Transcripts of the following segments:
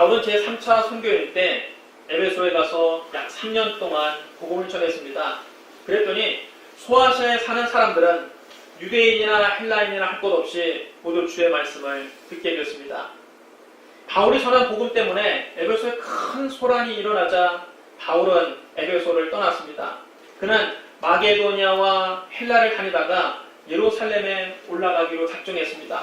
바울은 제3차 선교일 때 에베소에 가서 약 3년 동안 복음을 전했습니다. 그랬더니 소아시아에 사는 사람들은 유대인이나 헬라인이나 할 것 없이 모두 주의 말씀을 듣게 되었습니다. 바울이 전한 복음 때문에 에베소에 큰 소란이 일어나자 바울은 에베소를 떠났습니다. 그는 마게도니아와 헬라를 다니다가 예루살렘에 올라가기로 작정했습니다.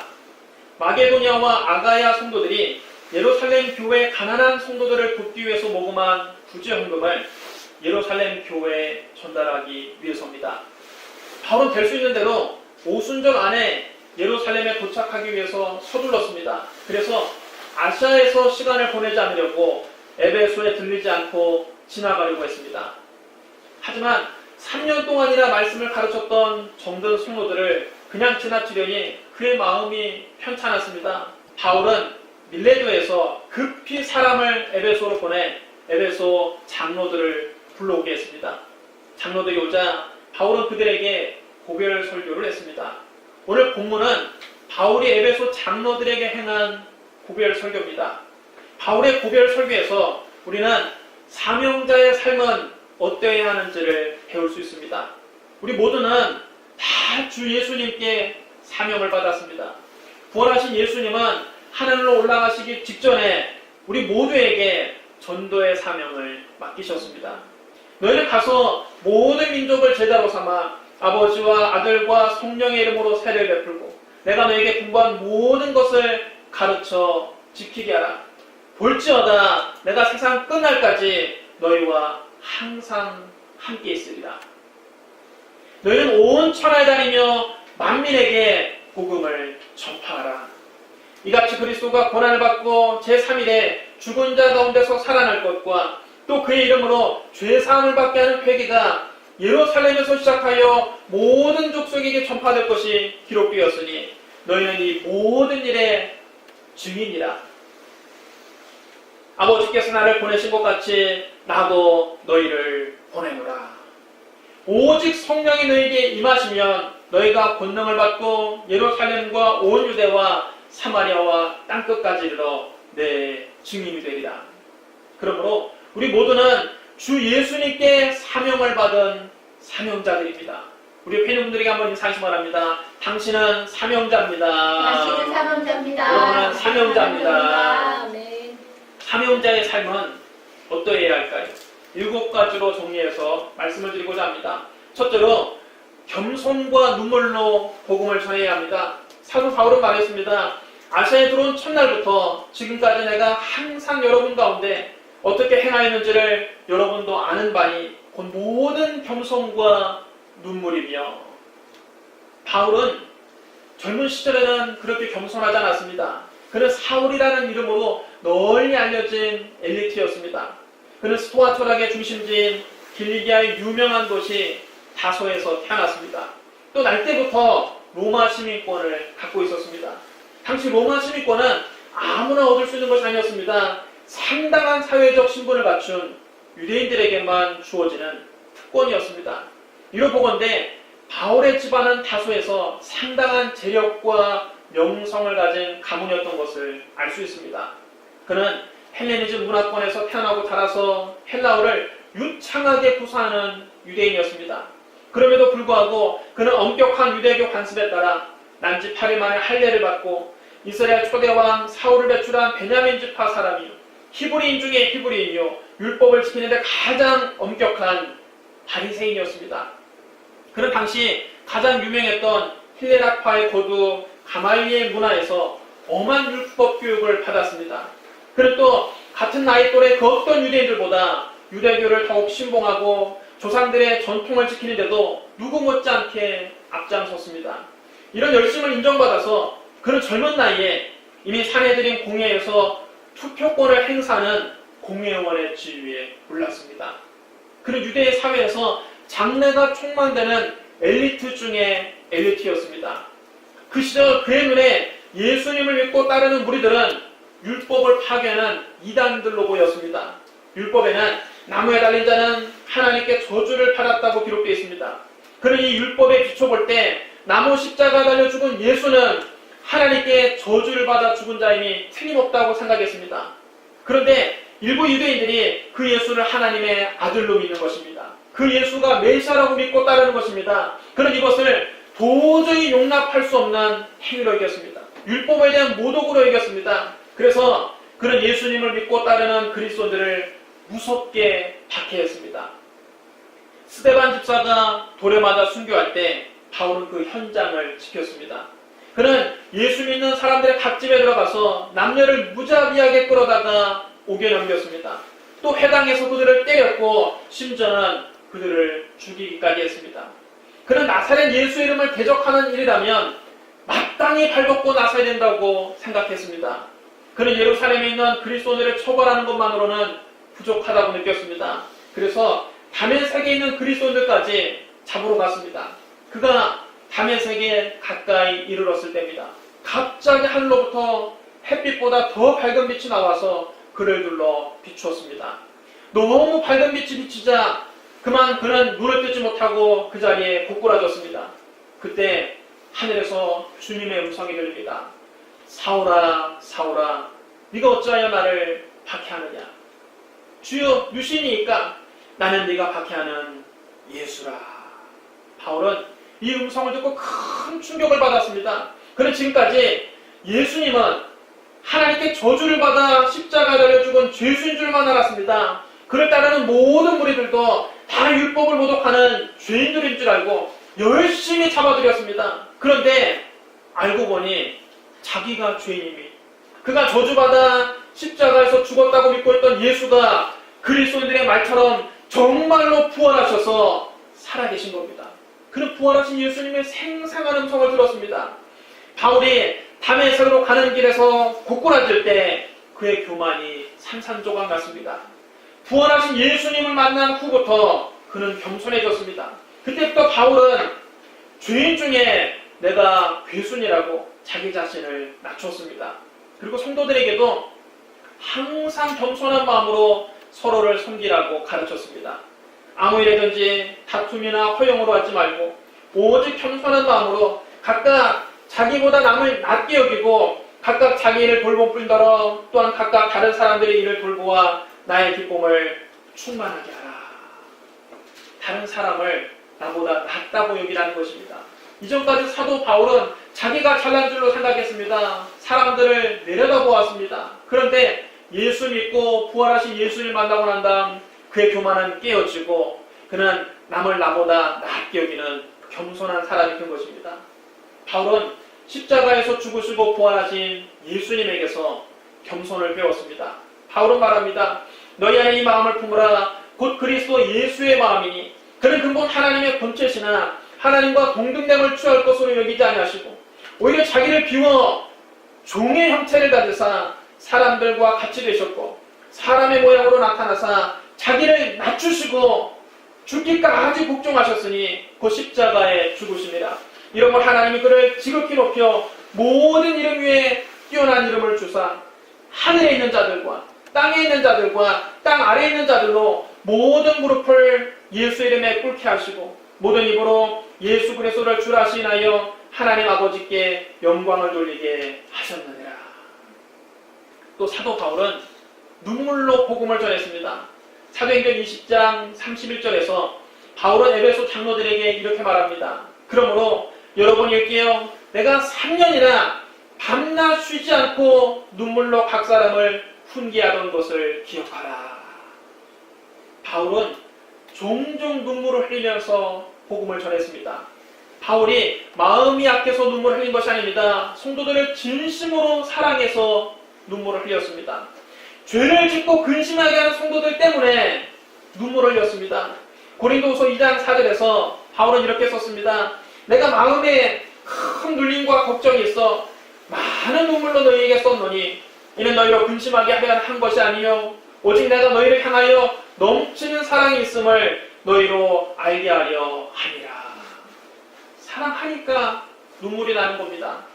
마게도니아와 아가야 성도들이 예루살렘 교회 가난한 성도들을 돕기 위해서 모금한 구제 헌금을 예루살렘 교회에 전달하기 위해서입니다. 바울은 될 수 있는 대로 오순절 안에 예루살렘에 도착하기 위해서 서둘렀습니다. 그래서 아시아에서 시간을 보내지 않으려고 에베소에 들리지 않고 지나가려고 했습니다. 하지만 3년 동안이나 말씀을 가르쳤던 정든 성도들을 그냥 지나치려니 그의 마음이 편찮았습니다. 바울은 밀레도에서 급히 사람을 에베소로 보내 에베소 장로들을 불러오게 했습니다. 장로들이 오자 바울은 그들에게 고별 설교를 했습니다. 오늘 본문은 바울이 에베소 장로들에게 행한 고별 설교입니다. 바울의 고별 설교에서 우리는 사명자의 삶은 어떠해야 하는지를 배울 수 있습니다. 우리 모두는 다 주 예수님께 사명을 받았습니다. 부활하신 예수님은 하늘로 올라가시기 직전에 우리 모두에게 전도의 사명을 맡기셨습니다. 너희는 가서 모든 민족을 제자로 삼아 아버지와 아들과 성령의 이름으로 세례를 베풀고 내가 너에게 분부한 모든 것을 가르쳐 지키게 하라. 볼지어다 내가 세상 끝날까지 너희와 항상 함께 있으리라. 너희는 온 천하에 다니며 만민에게 복음을 전파하라. 이같이 그리스도가 고난을 받고 제3일에 죽은 자 가운데서 살아날 것과 또 그의 이름으로 죄사함을 받게 하는 회개가 예루살렘에서 시작하여 모든 족속에게 전파될 것이 기록되었으니 너희는 이 모든 일의 증인이라. 아버지께서 나를 보내신 것 같이 나도 너희를 보내노라. 오직 성령이 너희에게 임하시면 너희가 권능을 받고 예루살렘과 온 유대와 사마리아와 땅끝까지 이르러 내 증인이 되리라. 그러므로 우리 모두는 주 예수님께 사명을 받은 사명자들입니다. 우리 팬분들에게 한번 인사하시 바랍니다. 당신은 사명자입니다. 당신은 사명자입니다. 여러분은 사명자입니다. 네. 사명자의 삶은 어떠해야 할까요? 7가지로 정리해서 말씀을 드리고자 합니다. 첫째로 겸손과 눈물로 복음을 전해야 합니다. 사도 바울은 말했습니다. 아시아에 들어온 첫날부터 지금까지 내가 항상 여러분 가운데 어떻게 행하였는지를 여러분도 아는 바니 곧 모든 겸손과 눈물이며. 바울은 젊은 시절에는 그렇게 겸손하지 않았습니다. 그는 사울이라는 이름으로 널리 알려진 엘리트였습니다. 그는 스토아 철학의 중심지인 길리기아의 유명한 도시 다소에서 태어났습니다. 또 날 때부터 로마 시민권을 갖고 있었습니다. 당시 로마 시민권은 아무나 얻을 수 있는 것이 아니었습니다. 상당한 사회적 신분을 갖춘 유대인들에게만 주어지는 특권이었습니다. 이로 보건대 바울의 집안은 다소에서 상당한 재력과 명성을 가진 가문이었던 것을 알 수 있습니다. 그는 헬레니즘 문화권에서 태어나고 자라서 헬라어를 유창하게 구사하는 유대인이었습니다. 그럼에도 불구하고 그는 엄격한 유대교 관습에 따라 난지 8일 만에 할례를 받고 이스라엘 초대왕 사울을 배출한 베냐민 지파 사람이요 히브리인 중에 히브리인이요 율법을 지키는데 가장 엄격한 바리새인이었습니다. 그는 당시 가장 유명했던 힐레락파의 거두 가말리엘 문화에서 엄한 율법 교육을 받았습니다. 그는 또 같은 나이 또래 그 어떤 유대인들보다 유대교를 더욱 신봉하고 조상들의 전통을 지키는데도 누구 못지않게 앞장섰습니다. 이런 열심을 인정받아서 그는 젊은 나이에 이미 사내들인 공회에서 투표권을 행사하는 공회의원의 지위에 올랐습니다. 그는 유대 사회에서 장래가 촉망되는 엘리트 중에 엘리트였습니다. 그 시절 그의 눈에 예수님을 믿고 따르는 무리들은 율법을 파괴하는 이단들로 보였습니다. 율법에는 나무에 달린 자는 하나님께 저주를 받았다고 기록되어 있습니다. 그는 이 율법에 비춰볼 때 나무 십자가 달려 죽은 예수는 하나님께 저주를 받아 죽은 자임이 틀림없다고 생각했습니다. 그런데 일부 유대인들이 그 예수를 하나님의 아들로 믿는 것입니다. 그 예수가 메시아라고 믿고 따르는 것입니다. 그런 이것을 도저히 용납할 수 없는 행위로 여겼습니다. 율법에 대한 모독으로 여겼습니다. 그래서 그런 예수님을 믿고 따르는 그리스도인들을 무섭게 박해했습니다. 스데반 집사가 돌에 맞아 순교할 때 바울은 그 현장을 지켰습니다. 그는 예수 믿는 사람들의 갓집에 들어가서 남녀를 무자비하게 끌어다가 옥에 넘겼습니다. 또 회당에서 그들을 때렸고 심지어는 그들을 죽이기까지 했습니다. 그는 나사렛 예수 이름을 대적하는 일이라면 마땅히 발벗고 나서야 된다고 생각했습니다. 그는 예루살렘에 있는 그리스도인들을 처벌하는 것만으로는 부족하다고 느꼈습니다. 그래서 다메섹에 있는 그리스도인들까지 잡으러 갔습니다. 그가 다메섹에 가까이 이르렀을 때입니다. 갑자기 하늘로부터 햇빛보다 더 밝은 빛이 나와서 그를 둘러 비추었습니다. 너무 밝은 빛이 비치자 그만 그는 눈을 뜨지 못하고 그 자리에 고꾸라졌습니다. 그때 하늘에서 주님의 음성이 들립니다. 사울아 사울아 네가 어찌하여 나를 박해하느냐. 주여 유신이니까 나는 네가 박해하는 예수라. 바울은 이 음성을 듣고 큰 충격을 받았습니다. 그는 지금까지 예수님은 하나님께 저주를 받아 십자가에 달려 죽은 죄수인 줄만 알았습니다. 그를 따르는 모든 무리들도 다 율법을 모독하는 죄인들인 줄 알고 열심히 잡아들였습니다. 그런데 알고 보니 자기가 죄인임이, 그가 저주받아 십자가에서 죽었다고 믿고 있던 예수가 그리스도인들의 말처럼 정말로 부활하셔서 살아계신 겁니다. 그는 부활하신 예수님의 생생한 음성을 들었습니다. 바울이 다메섹으로 가는 길에서 고꾸라질 때 그의 교만이 산산조각 났습니다. 부활하신 예수님을 만난 후부터 그는 겸손해졌습니다. 그때부터 바울은 죄인 중에 내가 괴순이라고 자기 자신을 낮췄습니다. 그리고 성도들에게도 항상 겸손한 마음으로 서로를 섬기라고 가르쳤습니다. 아무 일이든지 다툼이나 허용으로 하지 말고 오직 겸손한 마음으로 각각 자기보다 남을 낮게 여기고 각각 자기 일을 돌볼 뿐더러 또한 각각 다른 사람들의 일을 돌보아 나의 기쁨을 충만하게 하라. 다른 사람을 나보다 낫다고 여기라는 것입니다. 이전까지 사도 바울은 자기가 잘난 줄로 생각했습니다. 사람들을 내려다보았습니다. 그런데 예수 믿고 부활하신 예수를 만나고 난 다음 그의 교만은 깨어지고 그는 남을 나보다 낫게 여기는 겸손한 사람이 된 것입니다. 바울은 십자가에서 죽으시고 부활하신 예수님에게서 겸손을 배웠습니다. 바울은 말합니다. 너희 안에 이 마음을 품으라. 곧 그리스도 예수의 마음이니 그는 근본 하나님의 본체시나 하나님과 동등됨을 취할 것으로 여기지 아니하시고 오히려 자기를 비워 종의 형체를 가지사 사람들과 같이 되셨고 사람의 모양으로 나타나사 자기를 낮추시고 죽기까지 복종하셨으니 그 십자가에 죽으시니라. 이러므로 하나님이 그를 지극히 높여 모든 이름 위에 뛰어난 이름을 주사 하늘에 있는 자들과 땅에 있는 자들과 땅 아래에 있는 자들로 모든 무릎을 예수 이름에 꿇게 하시고 모든 입으로 예수 그리스도를 주라 시인하여 하나님 아버지께 영광을 돌리게 하셨느니라. 또 사도 바울은 눈물로 복음을 전했습니다. 사도행전 20장 31절에서 바울은 에베소 장로들에게 이렇게 말합니다. 그러므로 여러분이 읽기에 내가 3년이나 밤낮 쉬지 않고 눈물로 각 사람을 훈계하던 것을 기억하라. 바울은 종종 눈물을 흘리면서 복음을 전했습니다. 바울이 마음이 약해서 눈물을 흘린 것이 아닙니다. 성도들을 진심으로 사랑해서 눈물을 흘렸습니다. 죄를 짓고 근심하게 하는 성도들 때문에 눈물을 흘렸습니다. 고린도후서 2장 4절에서 바울은 이렇게 썼습니다. 내가 마음에 큰 눌림과 걱정이 있어 많은 눈물로 너희에게 썼노니 이는 너희로 근심하게 하려 한 것이 아니요 오직 내가 너희를 향하여 넘치는 사랑이 있음을 너희로 알게 하려 함이라. 사랑하니까 눈물이 나는 겁니다.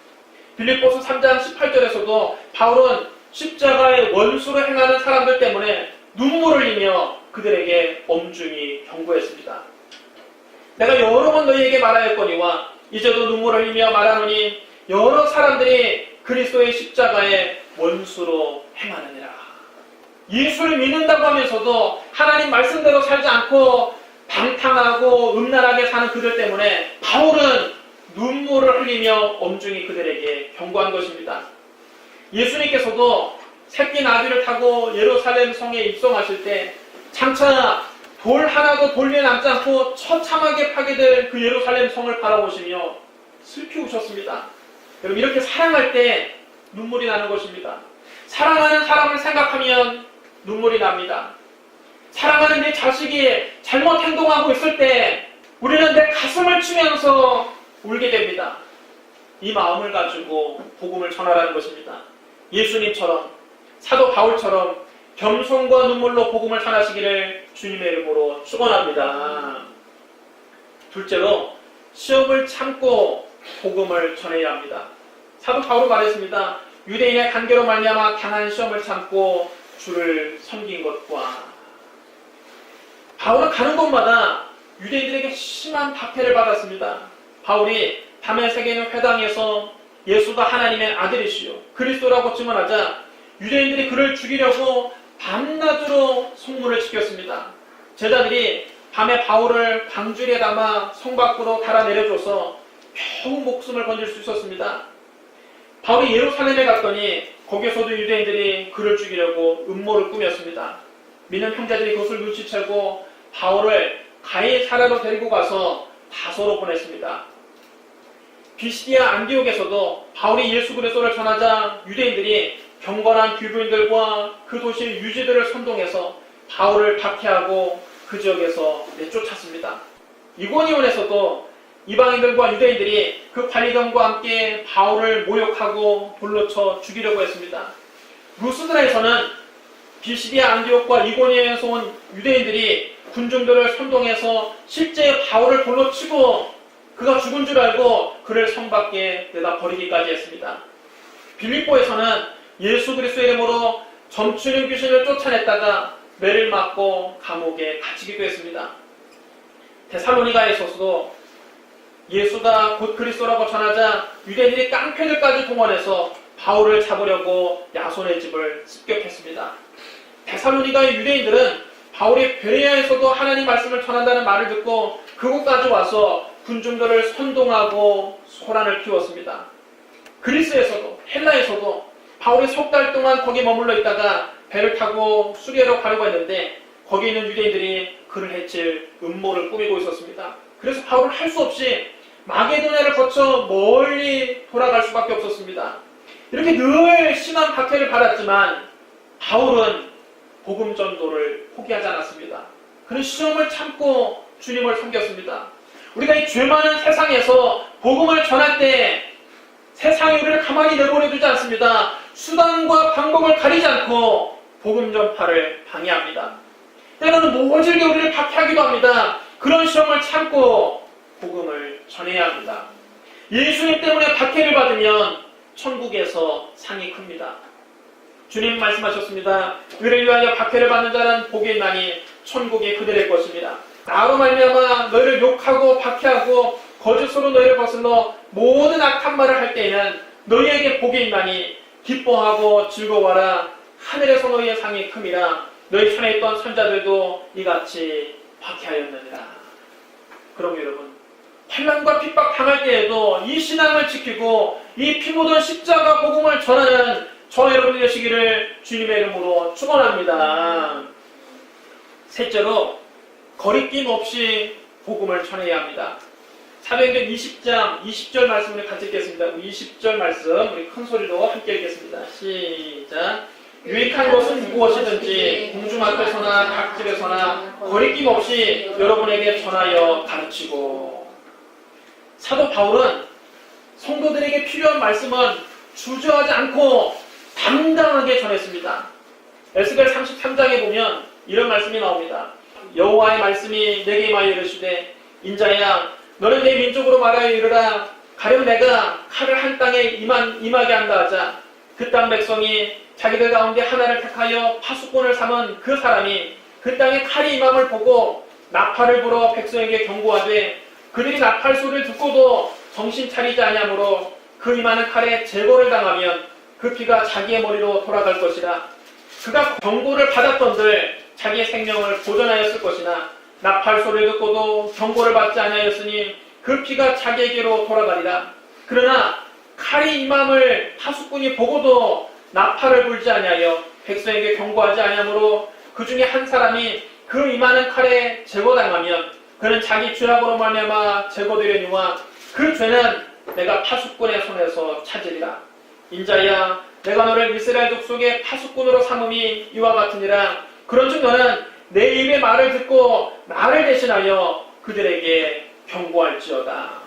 빌립보서 3장 18절에서도 바울은 십자가의 원수로 행하는 사람들 때문에 눈물을 흘리며 그들에게 엄중히 경고했습니다. 내가 여러 번 너희에게 말하였거니와 이제도 눈물을 흘리며 말하노니 여러 사람들이 그리스도의 십자가의 원수로 행하느니라. 예수를 믿는다고 하면서도 하나님 말씀대로 살지 않고 방탕하고 음란하게 사는 그들 때문에 바울은 눈물을 흘리며 엄중히 그들에게 경고한 것입니다. 예수님께서도 새끼 나귀를 타고 예루살렘 성에 입성하실 때 장차 돌 하나도 돌 위에 남지 않고 처참하게 파괴될 그 예루살렘 성을 바라보시며 슬피 우셨습니다. 여러분, 이렇게 사랑할 때 눈물이 나는 것입니다. 사랑하는 사람을 생각하면 눈물이 납니다. 사랑하는 내 자식이 잘못 행동하고 있을 때 우리는 내 가슴을 치면서 울게 됩니다. 이 마음을 가지고 복음을 전하라는 것입니다. 예수님처럼, 사도 바울처럼 겸손과 눈물로 복음을 전하시기를 주님의 이름으로 축원합니다. 둘째로, 시험을 참고 복음을 전해야 합니다. 사도 바울은 말했습니다. 유대인의 간계로 말미암아 당한 시험을 참고 주를 섬긴 것과. 바울은 가는 곳마다 유대인들에게 심한 박해를 받았습니다. 바울이 다메섹에 있는 회당에서 예수가 하나님의 아들이시요 그리스도라고 증언하자 유대인들이 그를 죽이려고 밤낮으로 성문을 지켰습니다. 제자들이 밤에 바울을 방줄에 담아 성 밖으로 달아내려줘서 겨우 목숨을 건질 수 있었습니다. 바울이 예루살렘에 갔더니 거기서도 유대인들이 그를 죽이려고 음모를 꾸몄습니다. 믿는 형제들이 그것을 눈치채고 바울을 가이사랴로 데리고 가서 다소로 보냈습니다. 비시디아 안디옥에서도 바울이 예수 그리스도를 전하자 유대인들이 경건한 귀부인들과 그 도시의 유지들을 선동해서 바울을 박해하고 그 지역에서 내쫓았습니다. 이고니온에서도 이방인들과 유대인들이 그 관리관과 함께 바울을 모욕하고 돌로 쳐 죽이려고 했습니다. 루스드라에서는 비시디아 안디옥과 이고니온에서 온 유대인들이 군중들을 선동해서 실제 바울을 돌로 치고 그가 죽은 줄 알고 그를 성 밖에 내다 버리기까지 했습니다. 빌립보에서는 예수 그리스도의 이름으로 점치는 귀신을 쫓아냈다가 매를 맞고 감옥에 갇히기도 했습니다. 데살로니가에서도 예수가 곧 그리스도라고 전하자 유대인들이 깡패들까지 동원해서 바울을 잡으려고 야손의 집을 습격했습니다. 데살로니가의 유대인들은 바울이 베레아에서도 하나님 말씀을 전한다는 말을 듣고 그곳까지 와서 군중들을 선동하고 소란을 피웠습니다. 그리스에서도 헬라에서도 바울이 석 달 동안 거기 머물러 있다가 배를 타고 수리아로 가려고 했는데 거기 있는 유대인들이 그를 해칠 음모를 꾸미고 있었습니다. 그래서 바울은 할 수 없이 마게도냐를 거쳐 멀리 돌아갈 수밖에 없었습니다. 이렇게 늘 심한 박해를 받았지만 바울은 복음 전도를 포기하지 않았습니다. 그는 시험을 참고 주님을 섬겼습니다. 우리가 이 죄 많은 세상에서 복음을 전할 때 세상이 우리를 가만히 내버려두지 않습니다. 수단과 방법을 가리지 않고 복음 전파를 방해합니다. 때로는 모질게 우리를 박해하기도 합니다. 그런 시험을 참고 복음을 전해야 합니다. 예수님 때문에 박해를 받으면 천국에서 상이 큽니다. 주님 말씀하셨습니다. 의를 위하여 박해를 받는 자는 복이 있나니 천국이 그들의 것입니다. 나로 말미암아 너희를 욕하고 박해하고 거짓으로 너희를 거슬러 모든 악한 말을 할 때에는 너희에게 복이 있나니 기뻐하고 즐거워하라. 하늘에서 너희의 상이 큼이라. 너희 편에 있던 선자들도 이같이 박해하였느니라. 그럼 여러분, 환난과 핍박 당할 때에도 이 신앙을 지키고 이 피 묻은 십자가 복음을 전하는 저와 여러분이 되시기를 주님의 이름으로 축원합니다. 셋째로, 거리낌 없이 복음을 전해야 합니다. 사도행전 20장 20절 말씀을 같이 읽겠습니다. 20절 말씀 우리 큰 소리로 함께 읽겠습니다. 시작. 유익한 것은 무엇이든지 공중 앞에서나 각집에서나 거리낌 없이 여러분에게 전하여 가르치고. 사도 바울은 성도들에게 필요한 말씀은 주저하지 않고 당당하게 전했습니다. 에스겔 33장에 보면 이런 말씀이 나옵니다. 여호와의 말씀이 내게 임하여 이르시되 인자야 너는 내 민족으로 말하여 이르라. 가령 내가 칼을 한 땅에 임하게 한다 하자 그 땅 백성이 자기들 가운데 하나를 택하여 파수꾼을 삼은 그 사람이 그 땅에 칼이 임함을 보고 나팔을 불어 백성에게 경고하되 그들이 나팔 소리를 듣고도 정신 차리지 아니하므로 그 임하는 칼에 제거를 당하면 그 피가 자기의 머리로 돌아갈 것이라. 그가 경고를 받았던들 자기의 생명을 보존하였을 것이나 나팔소리를 듣고도 경고를 받지 아니하였으니 그 피가 자기에게로 돌아가리라. 그러나 칼이 임함을 파수꾼이 보고도 나팔을 불지 아니하여 백성에게 경고하지 아니하므로 그 중에 한 사람이 그 임하는 칼에 제거당하면 그는 자기 죄악으로 말미암아 제거되려니와 그 죄는 내가 파수꾼의 손에서 찾으리라. 인자야, 내가 너를 이스라엘 족속의 파수꾼으로 삼음이 이와 같으니라. 그런즉 너는 내 입의 말을 듣고 나를 대신하여 그들에게 경고할지어다.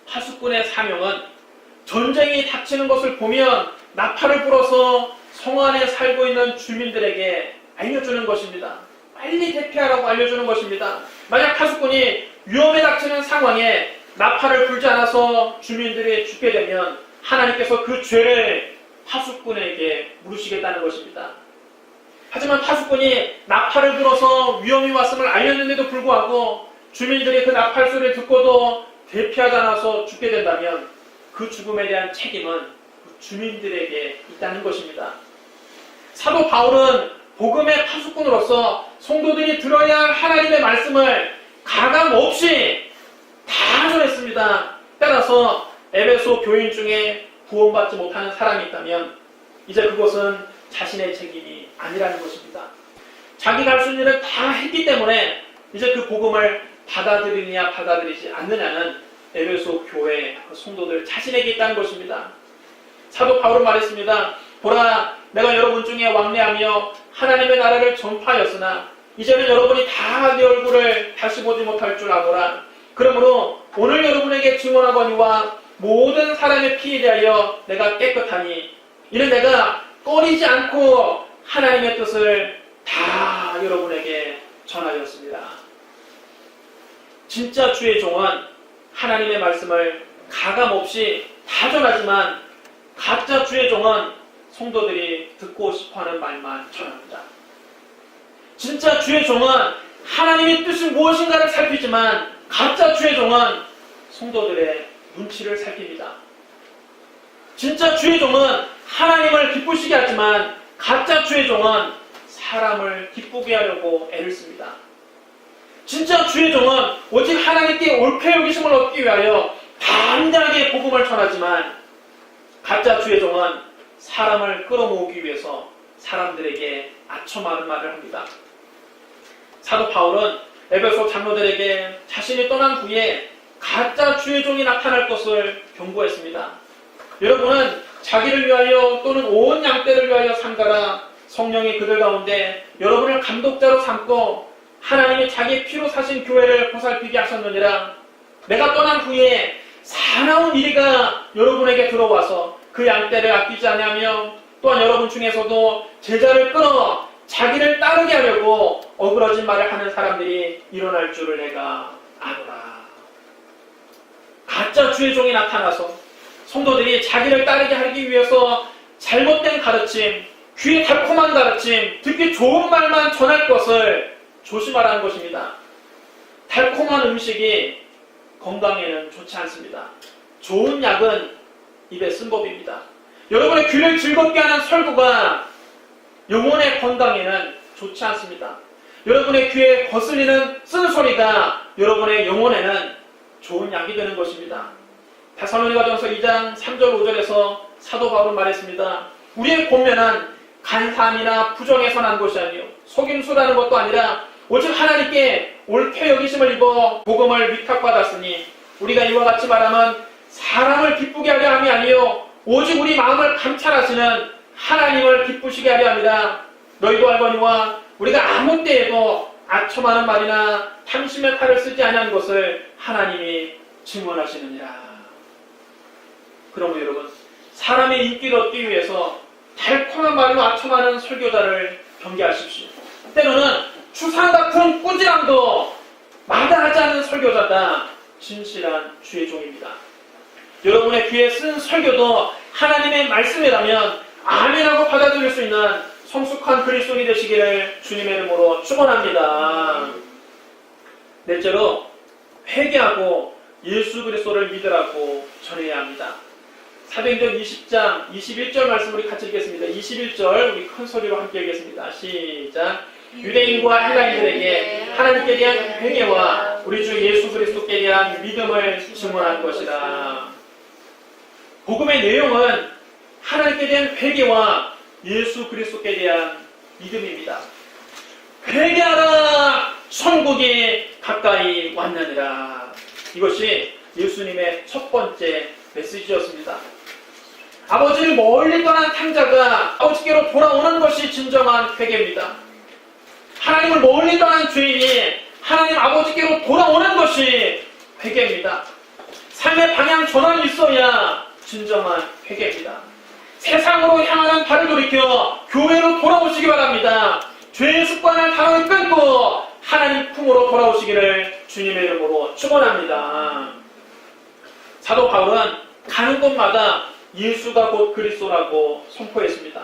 파수꾼의 사명은 전쟁이 닥치는 것을 보면 나팔을 불어서 성 안에 살고 있는 주민들에게 알려주는 것입니다. 빨리 대피하라고 알려주는 것입니다. 만약 파수꾼이 위험에 닥치는 상황에 나팔을 불지 않아서 주민들이 죽게 되면 하나님께서 그 죄를 파수꾼에게 물으시겠다는 것입니다. 하지만 파수꾼이 나팔을 불어서 위험이 왔음을 알렸는데도 불구하고 주민들이 그 나팔 소리를 듣고도 대피하지 않아서 죽게 된다면 그 죽음에 대한 책임은 그 주민들에게 있다는 것입니다. 사도 바울은 복음의 파수꾼으로서 성도들이 들어야 할 하나님의 말씀을 가감 없이 다 전했습니다. 따라서 에베소 교인 중에 구원받지 못하는 사람이 있다면 이제 그것은 자신의 책임이 아니라는 것입니다. 자기가 할 수 있는 일을 다 했기 때문에 이제 그 복음을 받아들이느냐 받아들이지 않느냐는 에베소 교회 성도들 자신에게 있다는 것입니다. 사도 바울은 말했습니다. 보라, 내가 여러분 중에 왕래하며 하나님의 나라를 전파하였으나 이제는 여러분이 다 내 얼굴을 다시 보지 못할 줄 아노라. 그러므로 오늘 여러분에게 증언하거니와 모든 사람의 피에 대하여 내가 깨끗하니 이는 내가 꺼리지 않고 하나님의 뜻을 다 여러분에게 전하였습니다. 진짜 주의 종은 하나님의 말씀을 가감없이 다 전하지만 가짜 주의 종은 성도들이 듣고 싶어하는 말만 전합니다. 진짜 주의 종은 하나님의 뜻이 무엇인가를 살피지만 가짜 주의 종은 성도들의 눈치를 살핍니다. 진짜 주의 종은 하나님을 기쁘시게 하지만 가짜 주의 종은 사람을 기쁘게 하려고 애를 씁니다. 진짜 주의 종은 오직 하나님께 옳게 여기심을 얻기 위하여 담대하게 복음을 전하지만 가짜 주의 종은 사람을 끌어모으기 위해서 사람들에게 아첨하는 말을 합니다. 사도 바울은 에베소 장로들에게 자신이 떠난 후에 가짜 주의 종이 나타날 것을 경고했습니다. 여러분은 자기를 위하여 또는 온 양떼를 위하여 삼가라. 성령이 그들 가운데 여러분을 감독자로 삼고 하나님이 자기 피로 사신 교회를 보살피게 하셨느니라. 내가 떠난 후에 사나운 이리가 여러분에게 들어와서 그 양떼를 아끼지 아니하며 또한 여러분 중에서도 제자를 끊어 자기를 따르게 하려고 어그러진 말을 하는 사람들이 일어날 줄을 내가 아노라. 가짜 주의 종이 나타나서 성도들이 자기를 따르게 하기 위해서 잘못된 가르침, 귀에 달콤한 가르침, 듣기 좋은 말만 전할 것을 조심하라는 것입니다. 달콤한 음식이 건강에는 좋지 않습니다. 좋은 약은 입에 쓴 법입니다. 여러분의 귀를 즐겁게 하는 설교가 영혼의 건강에는 좋지 않습니다. 여러분의 귀에 거슬리는 쓴소리가 여러분의 영혼에는 좋은 약이 되는 것입니다. 데살로니가전서 2장 3절 5절에서 사도 바울은 말했습니다. 우리의 권면은 간사함이나 부정에서 난 것이 아니요 속임수라는 것도 아니라 오직 하나님께 옳게 여기심을 입어 복음을 위탁받았으니 우리가 이와 같이 말하면 사람을 기쁘게 하려 함이 아니요 오직 우리 마음을 감찰하시는 하나님을 기쁘시게 하려 합니다. 너희도 알거니와 우리가 아무 때에도 아첨하는 말이나 탐심의 칼을 쓰지 아니한 것을 하나님이 증언하시느니라. 그러므로 여러분, 사람의 인기를 얻기 위해서 달콤한 말로 아첨하는 설교자를 경계하십시오. 때로는 추상 같은 꾸지람도 마다하지 않는 설교자가 진실한 주의 종입니다. 여러분의 귀에 쓴 설교도 하나님의 말씀이라면 아멘하고 받아들일 수 있는 성숙한 그리스도인이 되시기를 주님의 이름으로 축원합니다. 넷째로 회개하고 예수 그리스도를 믿으라고 전해야 합니다. 사도행전 20장 21절 말씀 우리 같이 읽겠습니다. 21절 우리 큰 소리로 함께 읽겠습니다. 시작. 유대인과 헬라인들에게 하나님께 대한 회개와 우리 주 예수 그리스도께 대한 믿음을 증언한 것이다. 복음의 내용은 하나님께 대한 회개와 예수 그리스도께 대한 믿음입니다. 회개하라, 천국이 가까이 왔느니라. 이것이 예수님의 첫 번째 메시지였습니다. 아버지를 멀리 떠난 탕자가 아버지께로 돌아오는 것이 진정한 회개입니다. 하나님을 멀리 떠난 죄인이 하나님 아버지께로 돌아오는 것이 회개입니다. 삶의 방향 전환이 있어야 진정한 회개입니다. 세상으로 향하는 발을 돌이켜 교회로 돌아오시기 바랍니다. 죄의 습관을 단호히 끊고 하나님 품으로 돌아오시기를 주님의 이름으로 축원합니다. 사도 바울은 가는 곳마다 예수가 곧 그리스도라고 선포했습니다.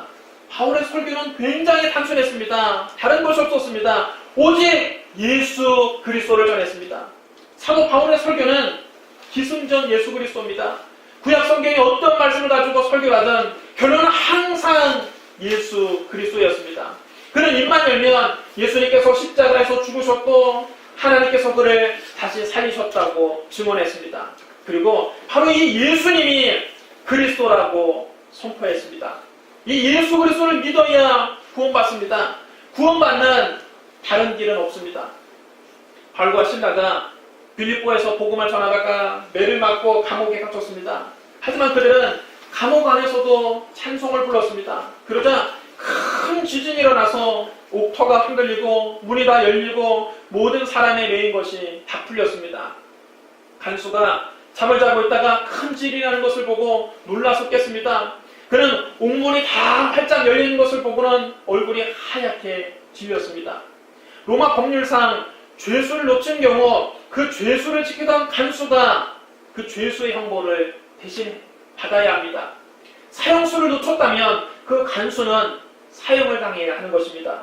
바울의 설교는 굉장히 단순했습니다. 다른 것이 없었습니다. 오직 예수 그리스도를 전했습니다. 사도 바울의 설교는 기승전 예수 그리스도입니다. 구약 성경에 어떤 말씀을 가지고 설교를 하든 결론은 항상 예수 그리스도였습니다. 그는 입만 열면 예수님께서 십자가에서 죽으셨고 하나님께서 그를 다시 살리셨다고 증언했습니다. 그리고 바로 이 예수님이 그리스도라고 선포했습니다. 이 예수 그리스도를 믿어야 구원받습니다. 구원받는 다른 길은 없습니다. 바울과 신라가 빌립보에서 복음을 전하다가 매를 맞고 감옥에 갇혔습니다. 하지만 그들은 감옥 안에서도 찬송을 불렀습니다. 그러자 큰 지진이 일어나서 옥터가 흔들리고 문이 다 열리고 모든 사람의 매인 것이 다 풀렸습니다. 간수가 잠을 자고 있다가 큰 지진이 나는 것을 보고 놀라서 깼습니다. 그는 옥문이 다 활짝 열리는 것을 보고는 얼굴이 하얗게 질렸습니다. 로마 법률상 죄수를 놓친 경우 그 죄수를 지키던 간수가 그 죄수의 형벌을 대신 받아야 합니다. 사형수를 놓쳤다면 그 간수는 사형을 당해야 하는 것입니다.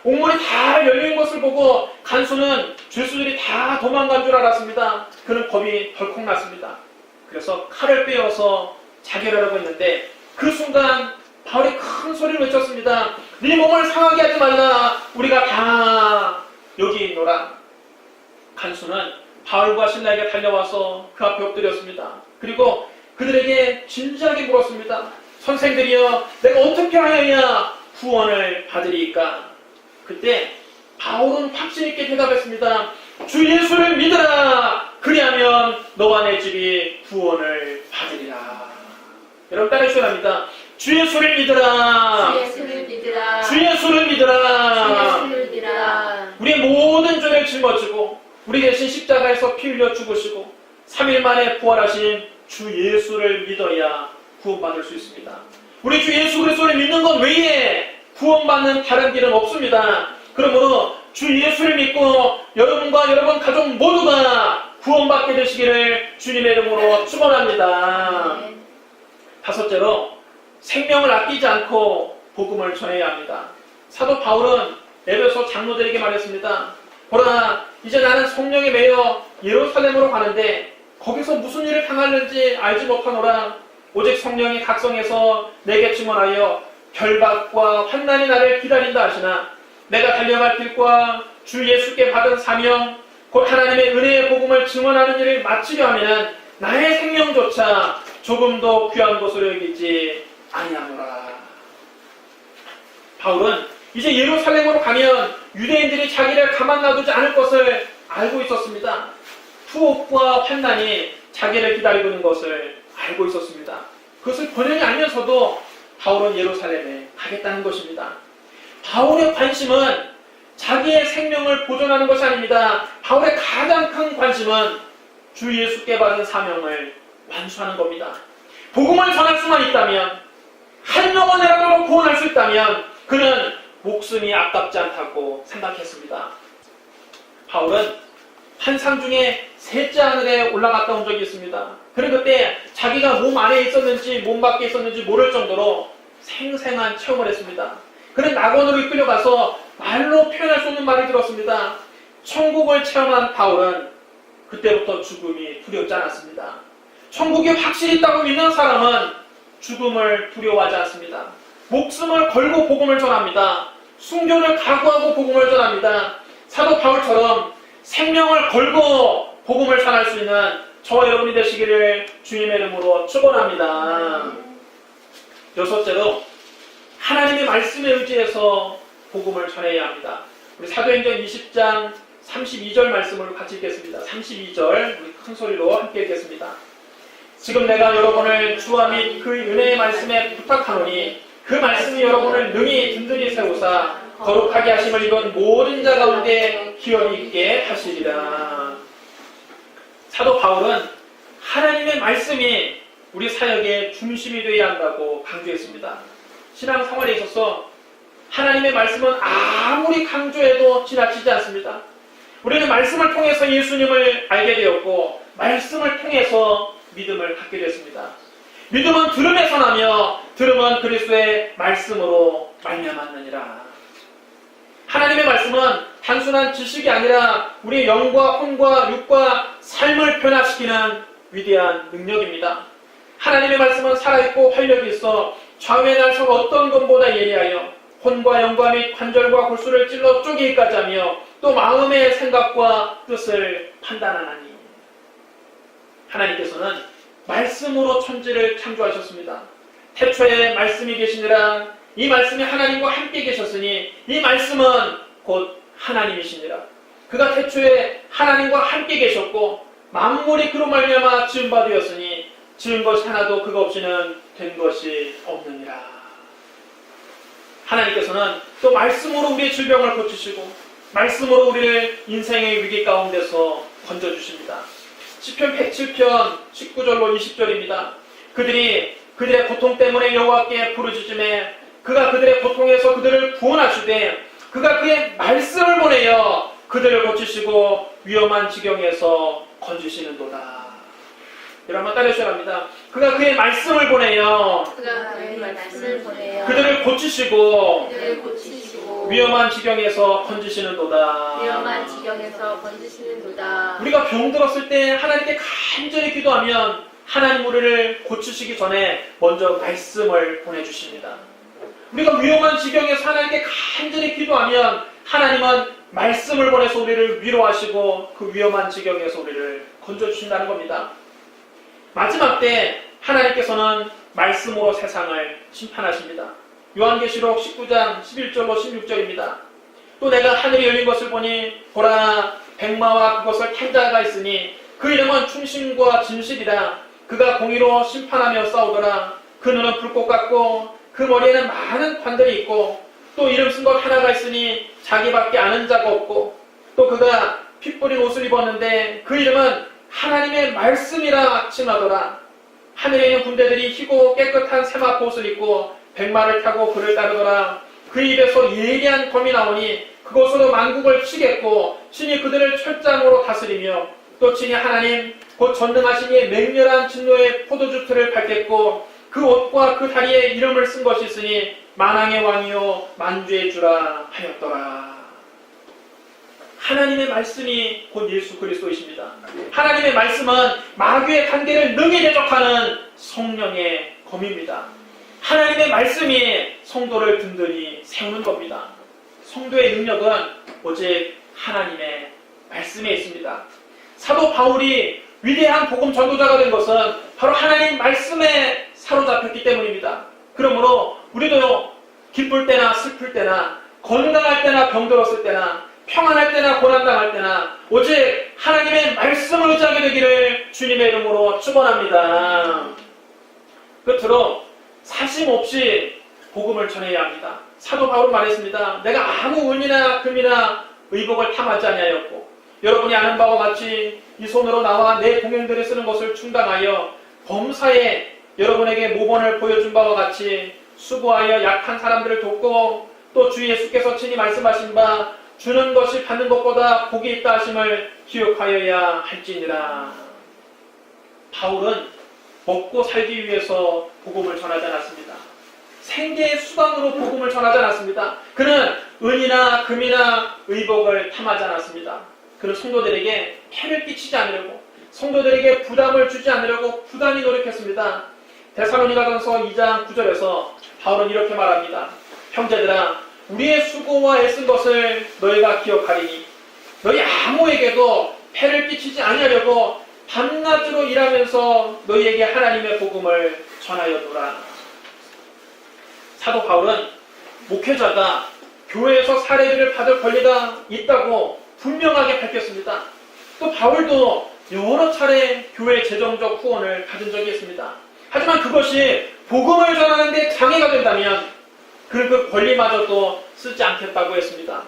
옥문이 다 열린 것을 보고 간수는 죄수들이 다 도망간 줄 알았습니다. 그는 겁이 덜컥 났습니다. 그래서 칼을 빼어서 자결하려고 했는데 그 순간 바울이 큰 소리를 외쳤습니다. 네 몸을 상하게 하지 말라. 우리가 다 여기 있노라. 간수는 바울과 신라에게 달려와서 그 앞에 엎드렸습니다. 그리고 그들에게 진지하게 물었습니다. 선생들이여, 내가 어떻게 하여야 구원을 받으리이까? 그때 바울은 확신 있게 대답했습니다. 주 예수를 믿으라. 그리하면 너와 내 집이 구원을 받으리라. 여러분 따라해주셔야 합니다. 주 예수를 믿으라. 주 예수를 믿으라. 주 예수를 믿으라. 주 예수를 믿으라. 우리의 모든 죄를 짊어지고 우리 대신 십자가에서 피 흘려 죽으시고 3일 만에 부활하신 주 예수를 믿어야 구원받을 수 있습니다. 우리 주 예수 그리스도를 믿는 것 외에 구원받는 다른 길은 없습니다. 그러므로 주 예수를 믿고 여러분과 여러분 가족 모두가 구원받게 되시기를 주님의 이름으로 축원합니다. 네. 다섯째로 생명을 아끼지 않고 복음을 전해야 합니다. 사도 바울은 에베소 장로들에게 말했습니다. 보라, 이제 나는 성령에 매여 예루살렘으로 가는데 거기서 무슨 일을 당하는지 알지 못하노라. 오직 성령이 각성해서 내게 증언하여 결박과 환난이 나를 기다린다 하시나 내가 달려갈 길과 주 예수께 받은 사명 곧 하나님의 은혜의 복음을 증언하는 일을 마치려 하면 나의 생명조차 조금도 귀한 것으로 여기지 아니하노라. 바울은 이제 예루살렘으로 가면 유대인들이 자기를 가만 놔두지 않을 것을 알고 있었습니다. 투옥과 환난이 자기를 기다리고 있는 것을 알고 있었습니다. 그것을 본연히 알면서도 바울은 예루살렘에 가겠다는 것입니다. 바울의 관심은 자기의 생명을 보존하는 것이 아닙니다. 바울의 가장 큰 관심은 주 예수께 받은 사명을 완수하는 겁니다. 복음을 전할 수만 있다면, 한 영혼이라도 구원할 수 있다면 그는 목숨이 아깝지 않다고 생각했습니다. 바울은 환상 중에 셋째 하늘에 올라갔다 온 적이 있습니다. 그는 그때 자기가 몸 안에 있었는지 몸 밖에 있었는지 모를 정도로 생생한 체험을 했습니다. 그는 낙원으로 이끌려가서 말로 표현할 수 없는 말을 들었습니다. 천국을 체험한 바울은 그때부터 죽음이 두렵지 않았습니다. 천국이 확실히 있다고 믿는 사람은 죽음을 두려워하지 않습니다. 목숨을 걸고 복음을 전합니다. 순교를 각오하고 복음을 전합니다. 사도 바울처럼 생명을 걸고 복음을 전할 수 있는 저와 여러분이 되시기를 주님의 이름으로 축원합니다. 여섯째로 하나님의 말씀에 의지해서 복음을 전해야 합니다. 우리 사도행전 20장 32절 말씀을 같이 읽겠습니다. 32절 우리 큰 소리로 함께 읽겠습니다. 지금 내가 여러분을 주와 및 그 은혜의 말씀에 부탁하노니 그 말씀이 여러분을 능히 든든히 세우사 거룩하게 하심을 입은 모든 자 가운데 기업이 있게 하시리라. 사도 바울은 하나님의 말씀이 우리 사역의 중심이 되어야 한다고 강조했습니다. 신앙생활에 있어서 하나님의 말씀은 아무리 강조해도 지나치지 않습니다. 우리는 말씀을 통해서 예수님을 알게 되었고 말씀을 통해서 믿음을 갖게 됐습니다. 믿음은 들음에서 나며 들음은 그리스도의 말씀으로 말미암았느니라. 하나님의 말씀은 단순한 지식이 아니라 우리의 영과 혼과 육과 삶을 변화시키는 위대한 능력입니다. 하나님의 말씀은 살아있고 활력이 있어 좌우의 날선 어떤 것보다 예리하여 혼과 영과 및 관절과 골수를 찔러 쪼개기까지 하며 또 마음의 생각과 뜻을 판단하나니. 하나님께서는 말씀으로 천지를 창조하셨습니다. 태초에 말씀이 계시니라. 이 말씀이 하나님과 함께 계셨으니 이 말씀은 곧 하나님이시니라. 그가 태초에 하나님과 함께 계셨고 만물이 그로 말미암아 지은 바 되었으니 지은 것이 하나도 그가 없이는 된 것이 없느니라. 하나님께서는 또 말씀으로 우리의 질병을 고치시고 말씀으로 우리를 인생의 위기 가운데서 건져주십니다. 시편 107편 19절로 20절입니다. 그들이 그들의 고통 때문에 여호와께 부르짖음에 그가 그들의 고통에서 그들을 구원하시되 그가 그의 말씀을 보내어 그들을 고치시고 위험한 지경에서 건지시는도다. 여러분 한번 따라하셔야 합니다. 그가 그의 말씀을 보내어 그가 그의 말씀을 보내어 그들을 고치시고 그들을 고치시고 위험한 지경에서 건지시는도다. 위험한 지경에서 건지시는도다. 우리가 병들었을 때 하나님께 간절히 기도하면 하나님 우리를 고치시기 전에 먼저 말씀을 보내주십니다. 우리가 위험한 지경에서 하나님께 간절히 기도하면 하나님은 말씀을 보내서 우리를 위로하시고 그 위험한 지경에서 우리를 건져주신다는 겁니다. 마지막 때 하나님께서는 말씀으로 세상을 심판하십니다. 요한계시록 19장 11절로 16절입니다. 또 내가 하늘이 열린 것을 보니 보라 백마와 그것을 탄 자가 있으니 그 이름은 충신과 진실이라. 그가 공의로 심판하며 싸우더라. 그 눈은 불꽃 같고 그 머리에는 많은 관들이 있고 또 이름 쓴 것 하나가 있으니 자기밖에 아는 자가 없고 또 그가 피 뿌린 옷을 입었는데 그 이름은 하나님의 말씀이라 칭하더라. 하늘에 있는 군대들이 희고 깨끗한 세마포 옷을 입고 백마를 타고 그를 따르더라. 그 입에서 예리한 검이 나오니 그것으로 만국을 치겠고 신이 그들을 철장으로 다스리며 또 친히 하나님 곧 전능하신 이의 맹렬한 진노의 포도주 틀을 밟겠고 그 옷과 그 다리에 이름을 쓴 것이 있으니 만왕의 왕이요 만주의 주라 하였더라. 하나님의 말씀이 곧 예수 그리스도이십니다. 하나님의 말씀은 마귀의 관계를 능히 대적하는 성령의 검입니다. 하나님의 말씀이 성도를 든든히 세우는 겁니다. 성도의 능력은 오직 하나님의 말씀에 있습니다. 사도 바울이 위대한 복음 전도자가 된 것은 바로 하나님 말씀에 사로잡혔기 때문입니다. 그러므로 우리도 기쁠 때나 슬플 때나 건강할 때나 병들었을 때나 평안할 때나 고난당할 때나 오직 하나님의 말씀을 의지하게 되기를 주님의 이름으로 축원합니다. 끝으로 사심 없이 복음을 전해야 합니다. 사도 바울은 말했습니다. 내가 아무 은이나 금이나 의복을 탐하지 아니하였고 여러분이 아는 바와 같이 이 손으로 나와 내 동행들이 쓰는 것을 충당하여 범사에 여러분에게 모본을 보여준 바와 같이 수고하여 약한 사람들을 돕고 또 주 예수께서 친히 말씀하신 바 주는 것이 받는 것보다 복이 있다 하심을 기억하여야 할지니라. 바울은 먹고 살기 위해서 복음을 전하지 않았습니다. 생계의 수단으로 복음을 전하지 않았습니다. 그는 은이나 금이나 의복을 탐하지 않았습니다. 그는 성도들에게 해를 끼치지 않으려고 성도들에게 부담을 주지 않으려고 부단히 노력했습니다. 데살로니가전서 2장 9절에서 바울은 이렇게 말합니다. 형제들아, 우리의 수고와 애쓴 것을 너희가 기억하리니 너희 아무에게도 폐를 끼치지 아니하려고 밤낮으로 일하면서 너희에게 하나님의 복음을 전하였노라. 사도 바울은 목회자가 교회에서 사례들을 받을 권리가 있다고 분명하게 밝혔습니다. 또 바울도 여러 차례 교회 재정적 후원을 받은 적이 있습니다. 하지만 그것이 복음을 전하는 데 장애가 된다면 그 권리마저도 쓰지 않겠다고 했습니다.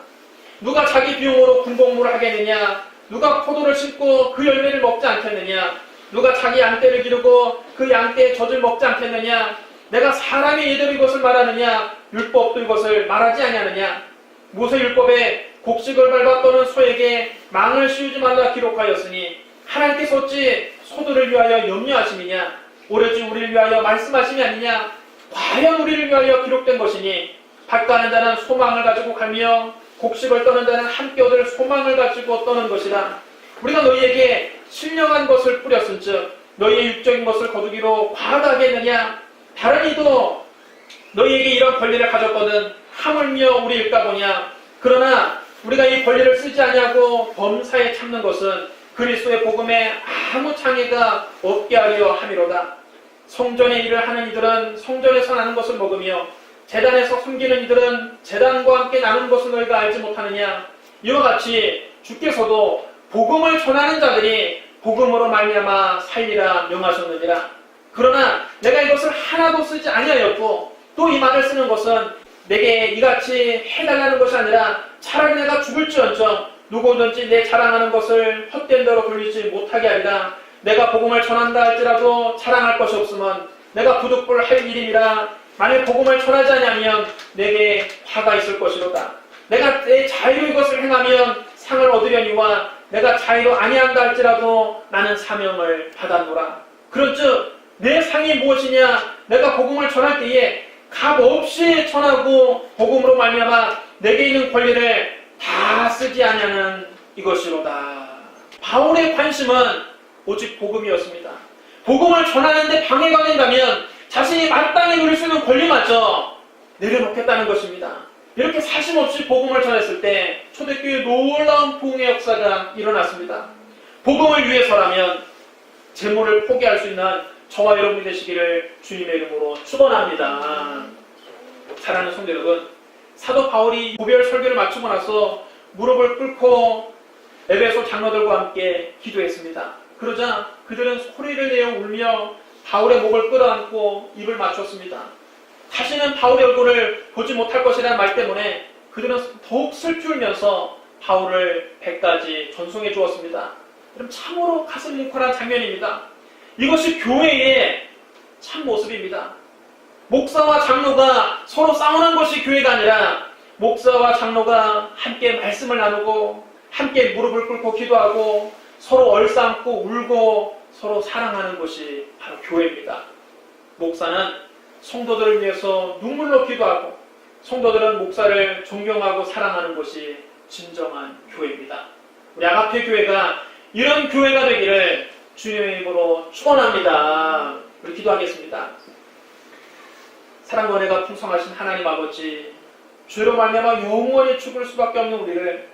누가 자기 비용으로 군복무를 하겠느냐? 누가 포도를 심고 그 열매를 먹지 않겠느냐? 누가 자기 양떼를 기르고 그 양떼의 젖을 먹지 않겠느냐? 내가 사람의 예대로 이것을 말하느냐? 율법도 이것을 말하지 아니하느냐? 모세 율법에 곡식을 밟아 떠는 소에게 망을 씌우지 말라 기록하였으니 하나님께서 어찌 소들을 위하여 염려하심이냐? 오로지 우리를 위하여 말씀하심이 아니냐? 과연 우리를 위하여 기록된 것이니 밭가는 자는 소망을 가지고 갈며 곡식을 떠는 자는 함께 얻을 소망을 가지고 떠는 것이라. 우리가 너희에게 신령한 것을 뿌렸은즉 너희의 육적인 것을 거두기로 과하겠느냐? 다른 이도 너희에게 이런 권리를 가졌거든 하물며 우리 일까 보냐? 그러나 우리가 이 권리를 쓰지 아니하고 범사에 참는 것은 그리스도의 복음에 아무 장애가 없게 하려 함이로다. 성전의 일을 하는 이들은 성전에서 나는 것을 먹으며 제단에서 섬기는 이들은 제단과 함께 나눈 것을 너희가 알지 못하느냐? 이와 같이 주께서도 복음을 전하는 자들이 복음으로 말미암아 살리라 명하셨느니라. 그러나 내가 이것을 하나도 쓰지 아니하였고 또 이 말을 쓰는 것은 내게 이같이 해달라는 것이 아니라 차라리 내가 죽을지언정 누구든지 내 자랑하는 것을 헛된 대로 돌리지 못하게 하리라. 내가 복음을 전한다 할지라도 자랑할 것이 없으면 내가 부득불 할 일임이라. 만일 복음을 전하지 않으면 내게 화가 있을 것이로다. 내가 내 자유로 이것을 행하면 상을 얻으려니와 내가 자유로 아니한다 할지라도 나는 사명을 받았노라. 그런즉 내 상이 무엇이냐? 내가 복음을 전할 때에 값없이 전하고 복음으로 말미암아 내게 있는 권리를 다 쓰지 아니하는 이것이로다. 바울의 관심은 오직 복음이었습니다. 복음을 전하는데 방해가 된다면 자신이 마땅히 누릴 수 있는 권리마저 내려놓겠다는 것입니다. 이렇게 사심없이 복음을 전했을 때 초대교회에 놀라운 부흥의 역사가 일어났습니다. 복음을 위해서라면 재물을 포기할 수 있는 저와 여러분이 되시기를 주님의 이름으로 축원합니다. 사랑하는 성도 여러분, 사도 바울이 구별 설교를 마치고 나서 무릎을 꿇고 에베소 장로들과 함께 기도했습니다. 그러자 그들은 소리를 내어 울며 바울의 목을 끌어안고 입을 맞췄습니다. 다시는 바울의 얼굴을 보지 못할 것이라는 말 때문에 그들은 더욱 슬피 울면서 바울을 배까지 전송해 주었습니다. 그럼 참으로 가슴 뭉클한 장면입니다. 이것이 교회의 참 모습입니다. 목사와 장로가 서로 싸우는 것이 교회가 아니라 목사와 장로가 함께 말씀을 나누고 함께 무릎을 꿇고 기도하고 서로 얼싸안고 울고 서로 사랑하는 것이 바로 교회입니다. 목사는 성도들을 위해서 눈물로 기도하고 성도들은 목사를 존경하고 사랑하는 것이 진정한 교회입니다. 우리 아가페 교회가 이런 교회가 되기를 주님의 이름으로 축원합니다. 우리 기도하겠습니다. 사랑과 은혜가 풍성하신 하나님 아버지, 죄로 말미암아 영원히 죽을 수밖에 없는 우리를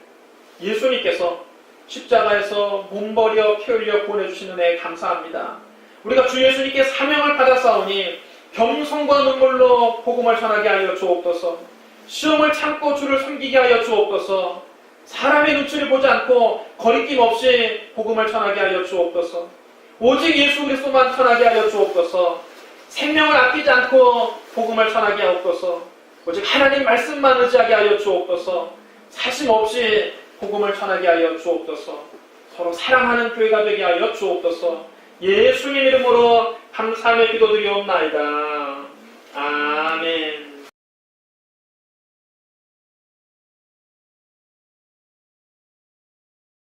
예수님께서 십자가에서 몸버려 피 흘려 보내주신 은혜에 감사합니다. 우리가 주 예수님께 사명을 받았사오니 겸손과 눈물로 복음을 전하게 하여 주옵소서. 시험을 참고 주를 섬기게 하여 주옵소서. 사람의 눈치를 보지 않고 거리낌 없이 복음을 전하게 하여 주옵소서. 오직 예수 그리스도만 전하게 하여 주옵소서. 생명을 아끼지 않고 복음을 전하게 하옵소서. 오직 하나님 말씀만 의지하게 하여 주옵소서. 사심 없이 복음을 전하게 하여 주옵소서. 서로 사랑하는 교회가 되게 하여 주옵소서. 예수님 이름으로 감사하며 기도드리옵나이다. 아멘.